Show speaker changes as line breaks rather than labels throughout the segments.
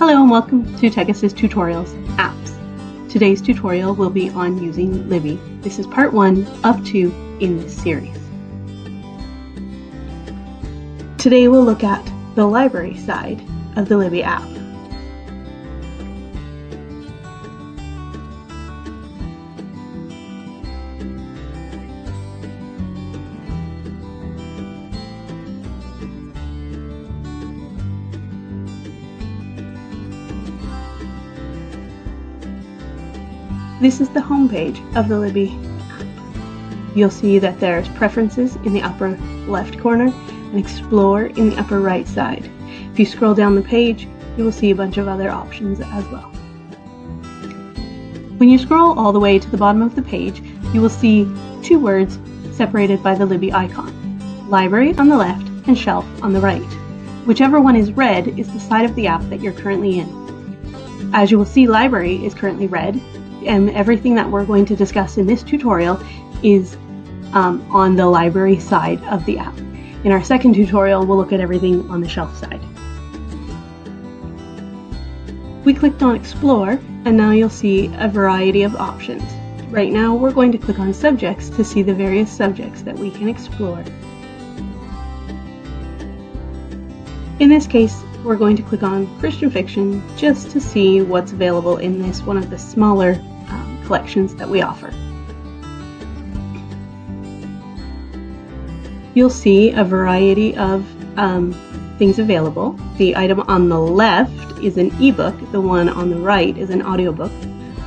Hello and welcome to TechAssist Tutorials Apps. Today's tutorial will be on using Libby. This is part 1 of 2 in this series. Today we'll look at the library side of the Libby app. This is the home page of the Libby app. You'll see that there's Preferences in the upper left corner and Explore in the upper right side. If you scroll down the page, you will see a bunch of other options as well. When you scroll all the way to the bottom of the page, you will see 2 words separated by the Libby icon: Library on the left and Shelf on the right. Whichever one is red is the side of the app that you're currently in. As you will see, Library is currently red, and everything that we're going to discuss in this tutorial is on the library side of the app. In our second tutorial, we'll look at everything on the shelf side. We clicked on Explore, and now you'll see a variety of options. Right now, we're going to click on Subjects to see the various subjects that we can explore. In this case, we're going to click on Christian Fiction just to see what's available in this one of the smaller collections that we offer. You'll see a variety of things available. The item on the left is an ebook, the one on the right is an audiobook,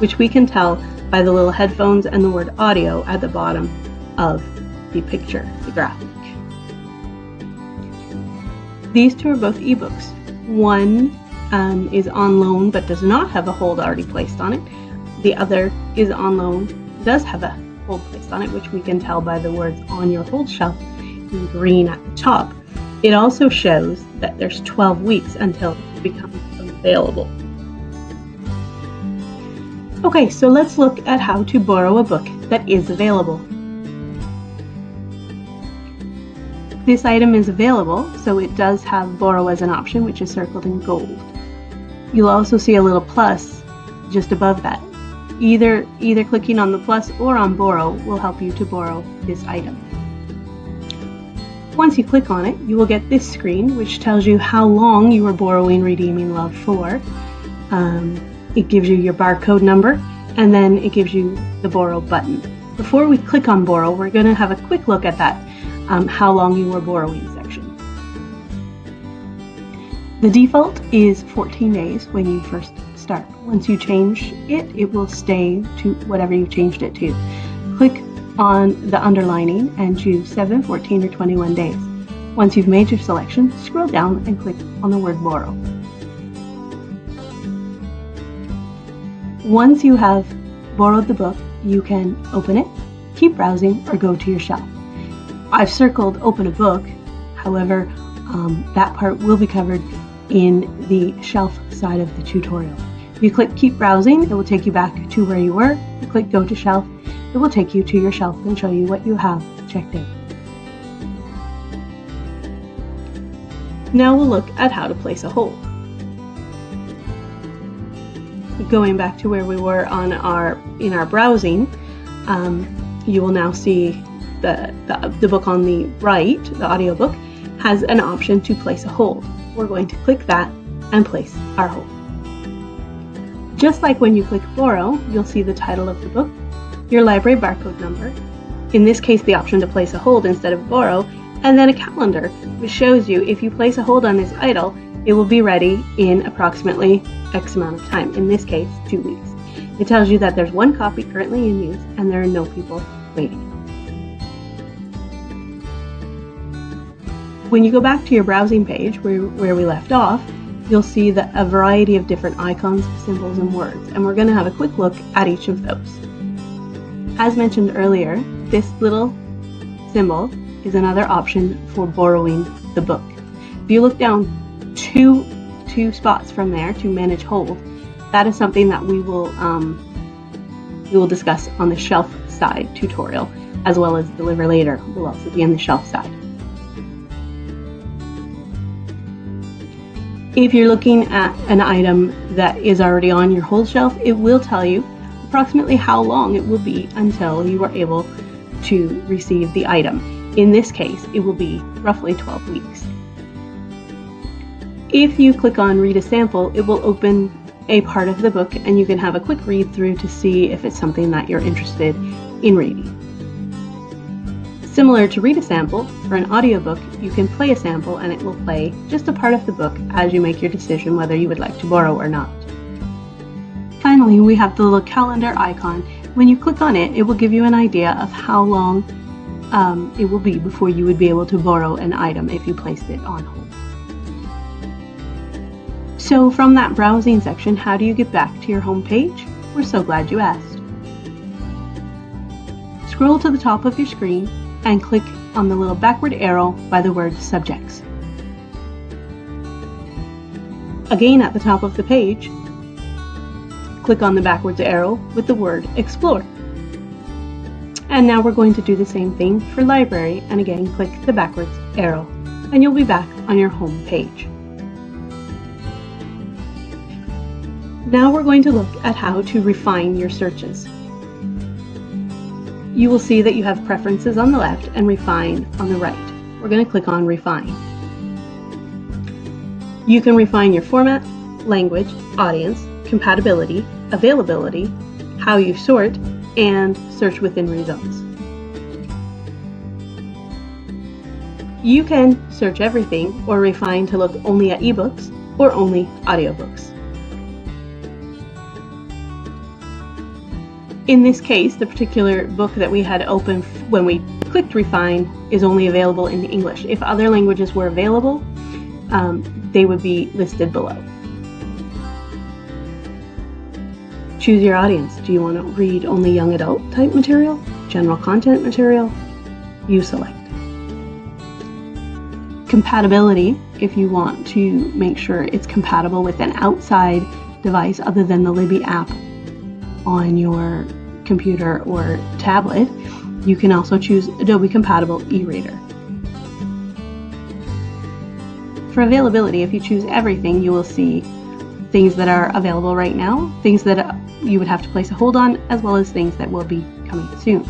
which we can tell by the little headphones and the word audio at the bottom of the picture, the graphic. These 2 are both ebooks. One is on loan but does not have a hold already placed on it. The other is on loan, does have a hold placed on it, which we can tell by the words on your hold shelf in green at the top. It also shows that there's 12 weeks until it becomes available. Okay, so let's look at how to borrow a book that is available. This item is available, so it does have borrow as an option, which is circled in gold. You'll also see a little plus just above that. Either clicking on the plus or on borrow will help you to borrow this item. Once you click on it, you will get this screen, which tells you how long you are borrowing Redeeming Love for. It gives you your barcode number, and then it gives you the borrow button. Before we click on borrow, we're going to have a quick look at that how long you are borrowing section. The default is 14 days when you first start. Once you change it, it will stay to whatever you changed it to. Click on the underlining and choose 7, 14, or 21 days. Once you've made your selection, scroll down and click on the word borrow. Once you have borrowed the book, you can open it, keep browsing, or go to your shelf. I've circled open a book, however, that part will be covered in the shelf side of the tutorial. If you click keep browsing, it will take you back to where you were. If you click go to shelf, it will take you to your shelf and show you what you have checked in. Now we'll look at how to place a hold. Going back to where we were in our browsing, you will now see the book on the right, the audiobook, has an option to place a hold. We're going to click that and place our hold. Just like when you click borrow, you'll see the title of the book, your library barcode number, in this case the option to place a hold instead of borrow, and then a calendar which shows you if you place a hold on this item, it will be ready in approximately X amount of time, in this case 2 weeks. It tells you that there's 1 copy currently in use and there are no people waiting. When you go back to your browsing page where we left off, you'll see a variety of different icons, symbols, and words, and we're going to have a quick look at each of those. As mentioned earlier, this little symbol is another option for borrowing the book. If you look down two spots from there to manage hold, that is something that we will discuss on the shelf side tutorial, as well as deliver later will also be on the shelf side. If you're looking at an item that is already on your hold shelf, it will tell you approximately how long it will be until you are able to receive the item. In this case, it will be roughly 12 weeks. If you click on Read a Sample, it will open a part of the book and you can have a quick read through to see if it's something that you're interested in reading. Similar to Read a Sample, for an audiobook, you can play a sample and it will play just a part of the book as you make your decision whether you would like to borrow or not. Finally, we have the little calendar icon. When you click on it, it will give you an idea of how long it will be before you would be able to borrow an item if you placed it on hold. So from that browsing section, how do you get back to your home page? We're so glad you asked. Scroll to the top of your screen and click on the little backward arrow by the word Subjects. Again, at the top of the page, click on the backwards arrow with the word Explore. And now we're going to do the same thing for Library, and again click the backwards arrow and you'll be back on your home page. Now we're going to look at how to refine your searches. You will see that you have Preferences on the left and Refine on the right. We're going to click on Refine. You can refine your format, language, audience, compatibility, availability, how you sort, and search within results. You can search everything or refine to look only at ebooks or only audiobooks. In this case, the particular book that we had open when we clicked Refine is only available in English. If other languages were available, they would be listed below. Choose your audience. Do you want to read only young adult type material, general content material? You select. Compatibility, if you want to make sure it's compatible with an outside device other than the Libby app on your computer or tablet, you can also choose Adobe Compatible e-reader. For availability, if you choose everything, you will see things that are available right now, things that you would have to place a hold on, as well as things that will be coming soon.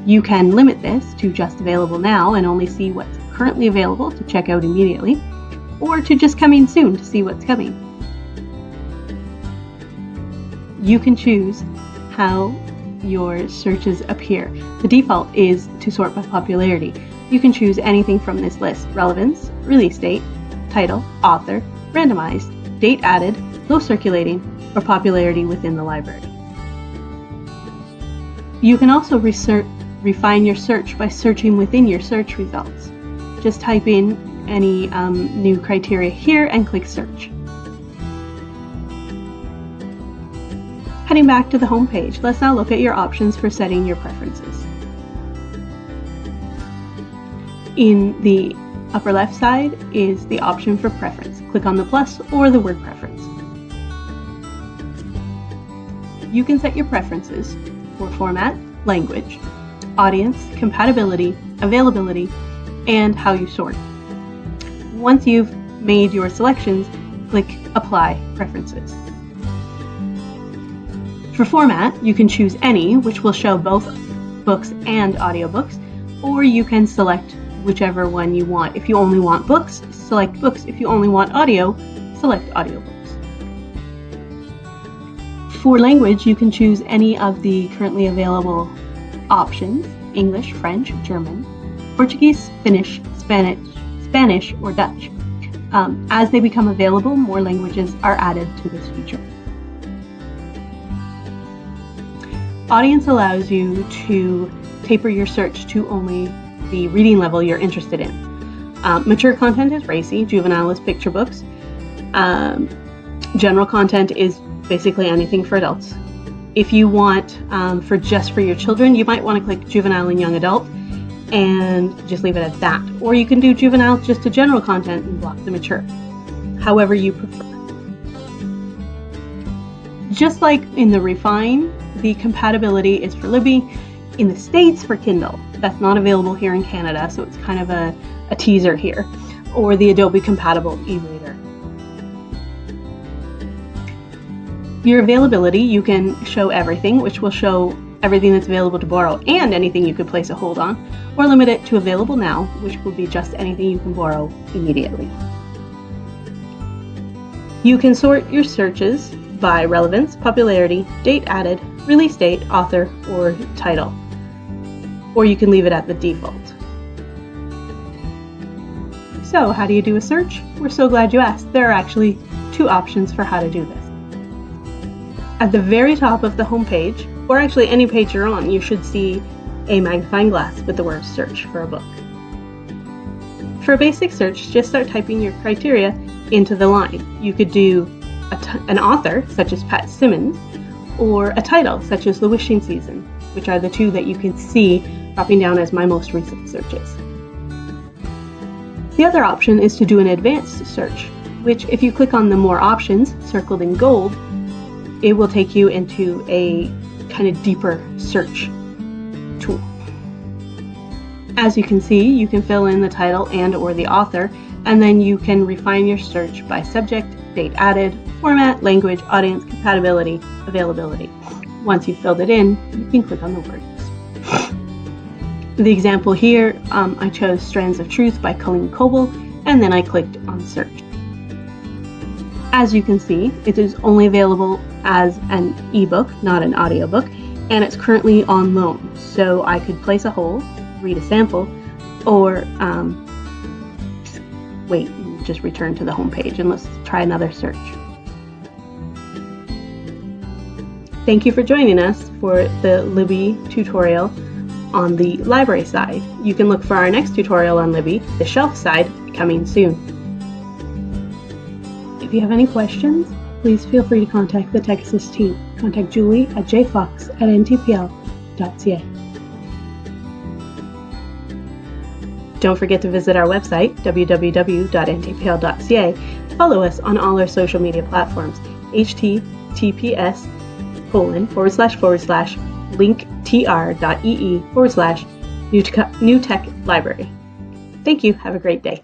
You can limit this to just available now and only see what's currently available to check out immediately, or to just coming soon to see what's coming. You can choose how your searches appear. The default is to sort by popularity. You can choose anything from this list: relevance, release date, title, author, randomized, date added, low circulating, or popularity within the library. You can also refine your search by searching within your search results. Just type in any new criteria here and click search. Heading back to the home page, let's now look at your options for setting your preferences. In the upper left side is the option for preference. Click on the plus or the word preference. You can set your preferences for format, language, audience, compatibility, availability, and how you sort. Once you've made your selections, click Apply Preferences. For format, you can choose any, which will show both books and audiobooks, or you can select whichever one you want. If you only want books, select books. If you only want audio, select audiobooks. For language, you can choose any of the currently available options: English, French, German, Portuguese, Finnish, Spanish, or Dutch. As they become available, more languages are added to this feature. Audience allows you to taper your search to only the reading level you're interested in. Mature content is racy, juvenile is picture books. General content is basically anything for adults. If you want for just for your children, you might want to click juvenile and young adult and just leave it at that. Or you can do juvenile just to general content and block the mature, however you prefer. Just like in the Refine, the compatibility is for Libby. In the States for Kindle. That's not available here in Canada, so it's kind of a teaser here. Or the Adobe Compatible e-reader. Your availability, you can show everything, which will show everything that's available to borrow and anything you could place a hold on, or limit it to available now, which will be just anything you can borrow immediately. You can sort your searches by relevance, popularity, date added, release date, author, or title, or you can leave it at the default. So how do you do a search? We're so glad you asked. There are actually 2 options for how to do this. At the very top of the home page, or actually any page you're on, you should see a magnifying glass with the word search for a book. For a basic search, just start typing your criteria into the line. You could do an author, such as Pat Simmons, or a title, such as The Wishing Season, which are the 2 that you can see dropping down as my most recent searches. The other option is to do an advanced search, which if you click on the More Options, circled in gold, it will take you into a kind of deeper search tool. As you can see, you can fill in the title and or the author, and then you can refine your search by subject, date added, format, language, audience, compatibility, availability. Once you've filled it in, you can click on the words. The example here, I chose Strands of Truth by Colleen Coble, and then I clicked on search. As you can see, it is only available as an ebook, not an audiobook, and it's currently on loan. So I could place a hold, read a sample, or wait and just return to the home page and let's try another search. Thank you for joining us for the Libby tutorial on the library side. You can look for our next tutorial on Libby, the shelf side, coming soon. If you have any questions, please feel free to contact the Texas team. Contact Julie at jfox@ntpl.ca. Don't forget to visit our website, www.ntpl.ca. Follow us on all our social media platforms, https://linktr.ee/new tech library. Thank you. Have a great day.